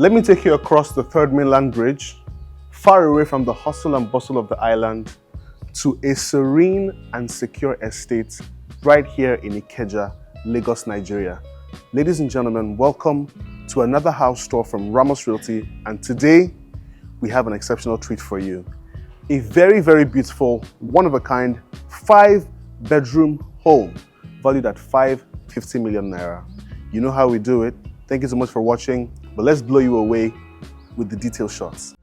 Let me take you across the Third Mainland Bridge, far away from the hustle and bustle of the island, to a serene and secure estate right here in Ikeja, Lagos, Nigeria. Ladies and gentlemen, welcome to another house tour from Ramos Realty, and today we have an exceptional treat for you. A very, very beautiful, one-of-a-kind, 5-bedroom home valued at 550 million naira. You know how we do it. Thank you so much for watching, but let's blow you away with the detail shots.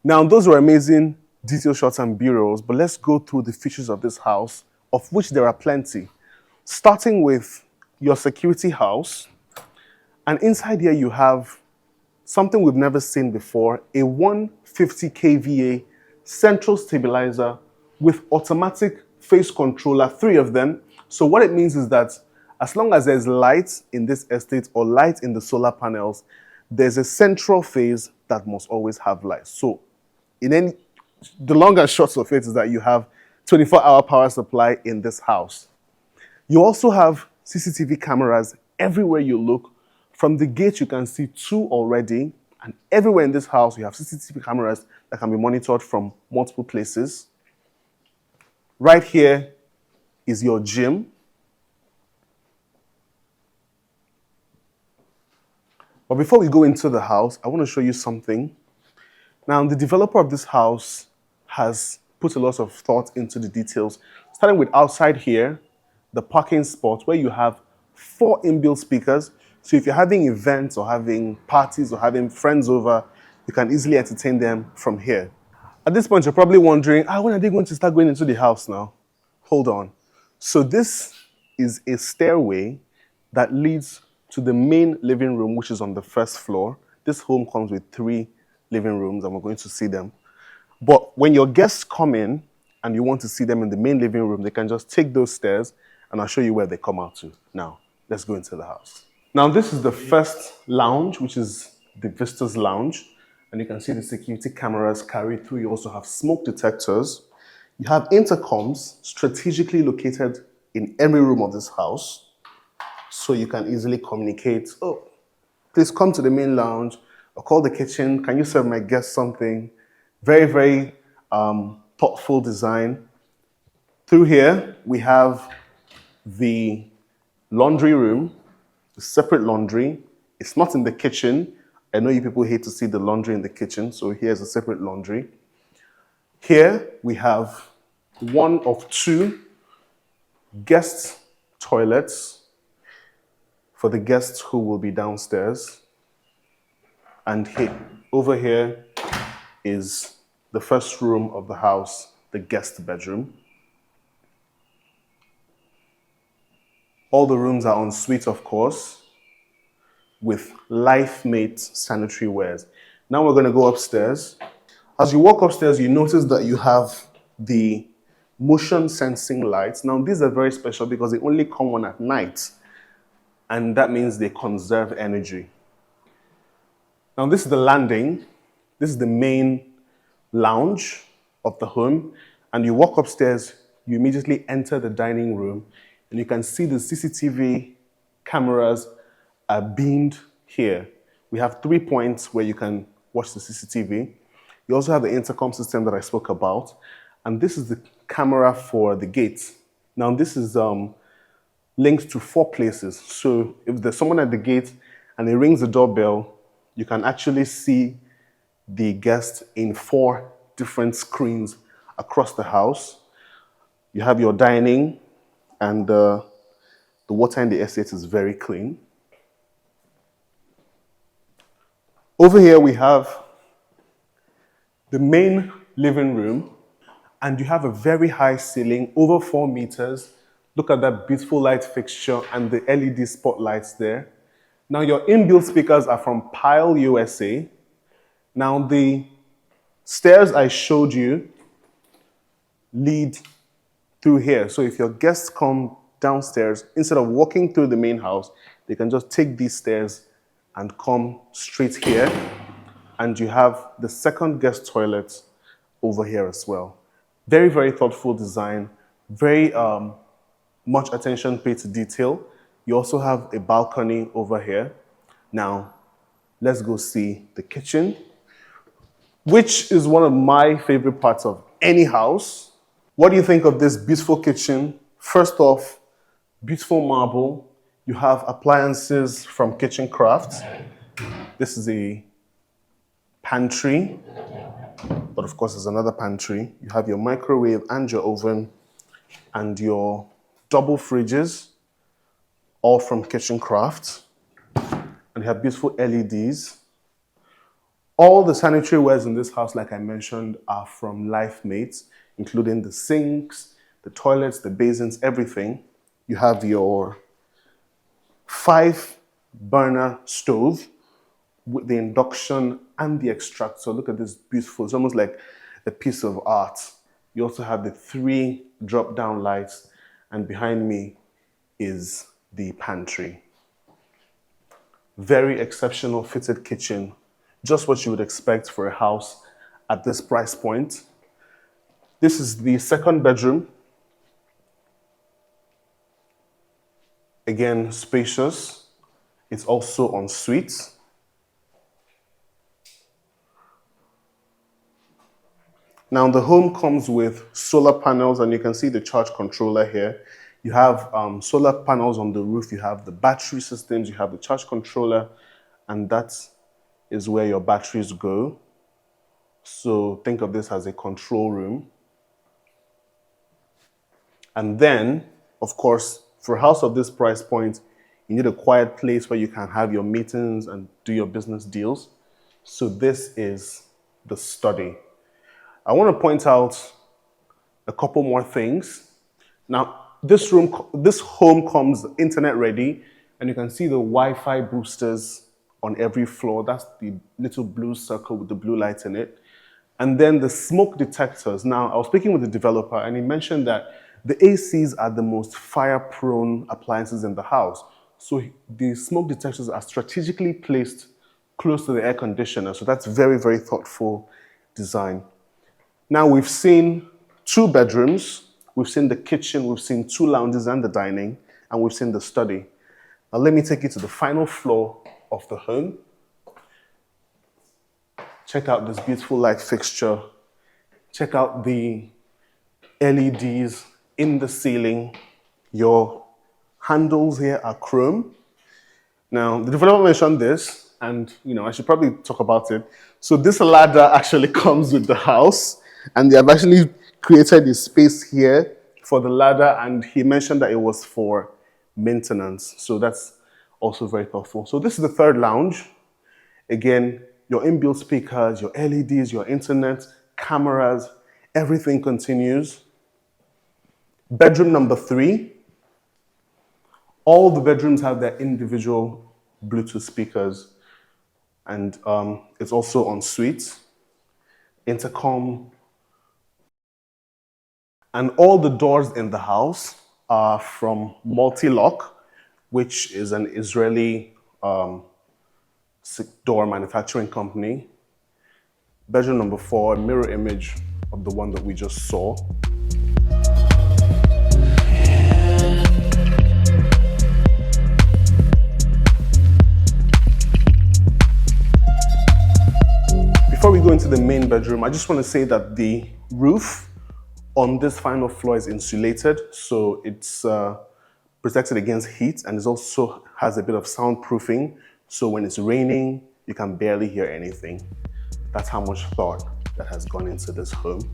Now, those were amazing detail shots and B-rolls, but let's go through the features of this house, of which there are plenty. Starting with your security house, and inside here you have something we've never seen before, a 150 kVA central stabilizer with automatic phase controller, 3 of them. So what it means is that as long as there's light in this estate or light in the solar panels, there's a central phase that must always have light. So the long and short of it is that you have 24-hour power supply in this house. You also have CCTV cameras everywhere you look. From the gate, you can see 2 already, and everywhere in this house, you have CCTV cameras that can be monitored from multiple places. Right here is your gym. But before we go into the house, I want to show you something. Now, the developer of this house has put a lot of thought into the details, starting with outside here, the parking spot where you have 4 inbuilt speakers. So if you're having events or having parties or having friends over, you can easily entertain them from here. At this point, you're probably wondering, when are they going to start going into the house now? Hold on. So this is a stairway that leads to the main living room, which is on the first floor. This home comes with 3 living rooms, and we're going to see them. But when your guests come in and you want to see them in the main living room, they can just take those stairs, and I'll show you where they come out to. Now, let's go into the house. Now, this is the first lounge, which is the Visitors Lounge, and you can see the security cameras carried through. You also have smoke detectors. You have intercoms strategically located in every room of this house, so you can easily communicate, please come to the main lounge, or call the kitchen, can you serve my guests something? Very, very thoughtful design. Through here, we have the laundry room, the separate laundry. It's not in the kitchen. I know you people hate to see the laundry in the kitchen, so here's a separate laundry. Here, we have 1 of 2 guest toilets for the guests who will be downstairs. And over here is the first room of the house, the guest bedroom. All the rooms are en suite, of course, with LifeMate sanitary wares. Now we're going to go upstairs. As you walk upstairs, you notice that you have the motion sensing lights. Now these are very special because they only come on at night, and that means they conserve energy. Now this is the landing. This is the main lounge of the home. And you walk upstairs, you immediately enter the dining room, and you can see the CCTV cameras are beamed here. We have 3 points where you can watch the CCTV. You also have the intercom system that I spoke about. And this is the camera for the gate. Now this is linked to 4 places. So if there's someone at the gate and it rings the doorbell, you can actually see the guest in 4 different screens across the house. You have your dining, and the water in the estate is very clean. Over here we have the main living room, and you have a very high ceiling, over 4 meters. Look at that beautiful light fixture and the LED spotlights there. Now your inbuilt speakers are from Pile USA. Now the stairs I showed you lead through here. So if your guests come downstairs, instead of walking through the main house, they can just take these stairs and come straight here. And you have the second guest toilet over here as well. Very, very thoughtful design, very much attention paid to detail. You also have a balcony over here. Now, let's go see the kitchen, which is one of my favorite parts of any house. What do you think of this beautiful kitchen? First off, beautiful marble. You have appliances from Kitchen Crafts. This is a pantry, but of course there's another pantry. You have your microwave and your oven and your double fridges, all from Kitchen Crafts. And you have beautiful LEDs. All the sanitary wares in this house, like I mentioned, are from LifeMate, including the sinks, the toilets, the basins, everything. You have your 5-burner stove with the induction and the extractor. Look at this beautiful, it's almost like a piece of art. You also have the 3 drop-down lights, and behind me is the pantry. Very exceptional fitted kitchen, just what you would expect for a house at this price point. This is the second bedroom. Again, spacious. It's also ensuite. Now the home comes with solar panels, and you can see the charge controller here. You have solar panels on the roof, you have the battery systems, you have the charge controller, and that is where your batteries go. So think of this as a control room. And then, of course, for a house of this price point, you need a quiet place where you can have your meetings and do your business deals. So this is the study. I want to point out a couple more things. Now, this home comes internet ready, and you can see the Wi-Fi boosters on every floor. That's the little blue circle with the blue light in it. And then the smoke detectors. Now, I was speaking with the developer, and he mentioned that the ACs are the most fire-prone appliances in the house. So the smoke detectors are strategically placed close to the air conditioner. So that's very, very thoughtful design. Now we've seen 2 bedrooms, we've seen the kitchen, we've seen 2 lounges and the dining, and we've seen the study. Now let me take you to the final floor of the home. Check out this beautiful light fixture. Check out the LEDs in the ceiling. Your handles here are chrome. Now the developer mentioned this, and I should probably talk about it. So this ladder actually comes with the house, and they have actually created a space here for the ladder, and he mentioned that it was for maintenance. So that's also very thoughtful. So this is the third lounge. Again, your inbuilt speakers, your LEDs, your internet, cameras, everything continues. Bedroom number 3. All the bedrooms have their individual Bluetooth speakers, and it's also ensuite, intercom, and all the doors in the house are from Multi-Lock, which is an Israeli door manufacturing company. Bedroom number 4, a mirror image of the one that we just saw. Before we go into the main bedroom, I just want to say that the roof on this final floor is insulated, so it's protected against heat, and it also has a bit of soundproofing, so when it's raining, you can barely hear anything. That's how much thought that has gone into this home.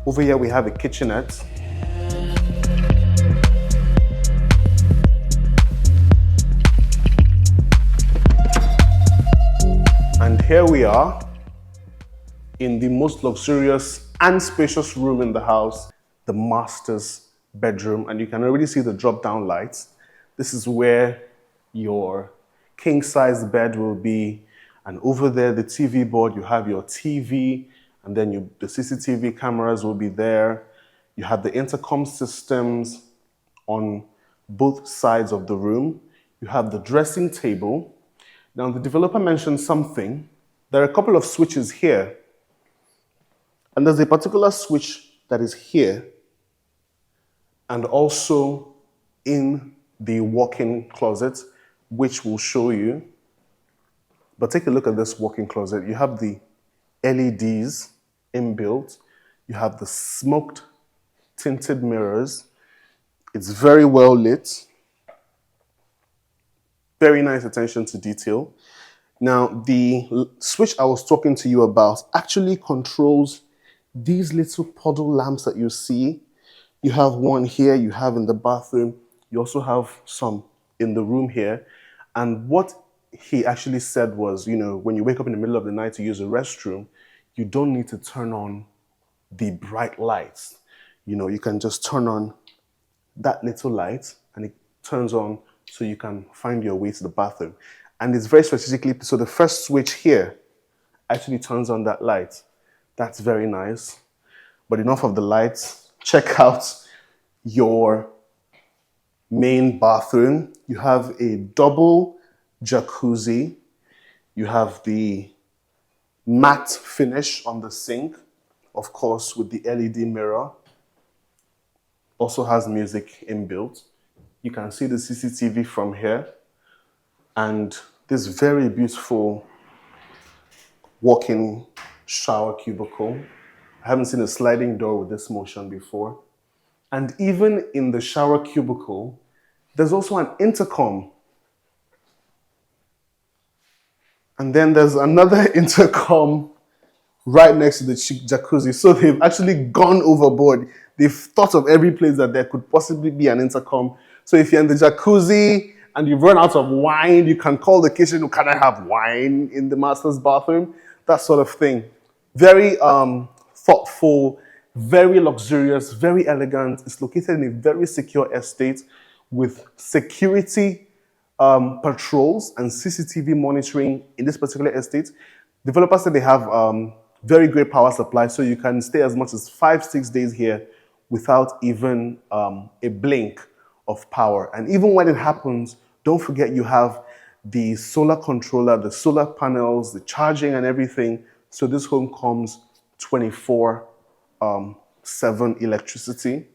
Over here we have a kitchenette. here we are in the most luxurious and spacious room in the house, the master's bedroom, and you can already see the drop-down lights. This is where your king-size bed will be, and over there, the TV board, you have your TV, and then the CCTV cameras will be there. You have the intercom systems on both sides of the room. You have the dressing table. Now, the developer mentioned something. There are a couple of switches here, and there's a particular switch that is here and also in the walk-in closet, which we'll show you. But take a look at this walk-in closet. You have the LEDs inbuilt. You have the smoked tinted mirrors. It's very well lit. Very nice attention to detail. Now, the switch I was talking to you about actually controls these little puddle lamps that you see. You have one here, you have in the bathroom, you also have some in the room here. And what he actually said was, when you wake up in the middle of the night to use a restroom, you don't need to turn on the bright lights. You can just turn on that little light and it turns on so you can find your way to the bathroom. And it's very strategically, so the first switch here actually turns on that light. That's very nice. But enough of the lights. Check out your main bathroom. You have a double jacuzzi. You have the matte finish on the sink, of course, with the LED mirror. Also has music inbuilt. You can see the CCTV from here. And this very beautiful walk-in shower cubicle. I haven't seen a sliding door with this motion before. And even in the shower cubicle, there's also an intercom. And then there's another intercom right next to the jacuzzi. So they've actually gone overboard. They've thought of every place that there could possibly be an intercom. So if you're in the jacuzzi and you've run out of wine, you can call the kitchen, can I have wine in the master's bathroom? That sort of thing. Very thoughtful, very luxurious, very elegant. It's located in a very secure estate with security patrols and CCTV monitoring in this particular estate. Developers said they have very great power supply, so you can stay as much as 5-6 days here without even a blink of power. And even when it happens, don't forget you have the solar controller, the solar panels, the charging and everything. So this home comes 24/7 electricity.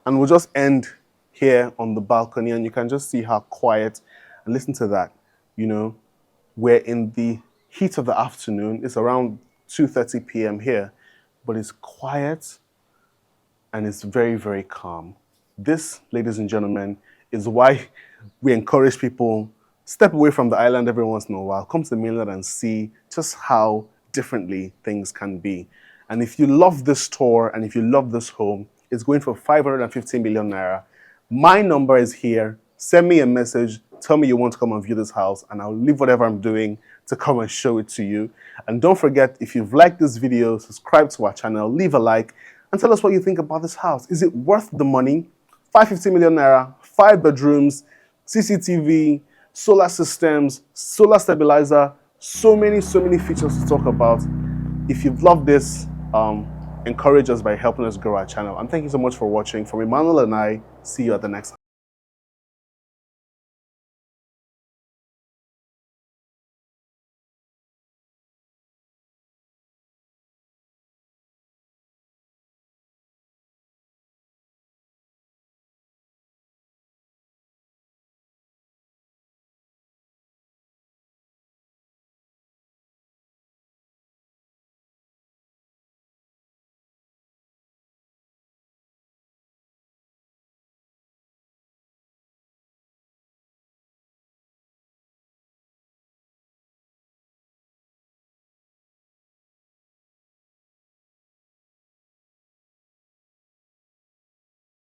And we'll just end here on the balcony and you can just see how quiet, and listen to that, we're in the heat of the afternoon. It's around 2:30 p.m. here, but it's quiet and it's very, very calm. This, ladies and gentlemen, is why we encourage people step away from the island every once in a while, come to the mainland and see just how differently things can be. And if you love this tour and if you love this home, it's going for 550 million naira. My number is here. Send me a message. Tell me you want to come and view this house and I'll leave whatever I'm doing to come and show it to you. And don't forget, if you've liked this video, subscribe to our channel, leave a like, and tell us what you think about this house. Is it worth the money? 550 million naira, 5 bedrooms, CCTV, solar systems, solar stabilizer, so many features to talk about. If you've loved this, encourage us by helping us grow our channel. And thank you so much for watching. From Emmanuel and I, see you at the next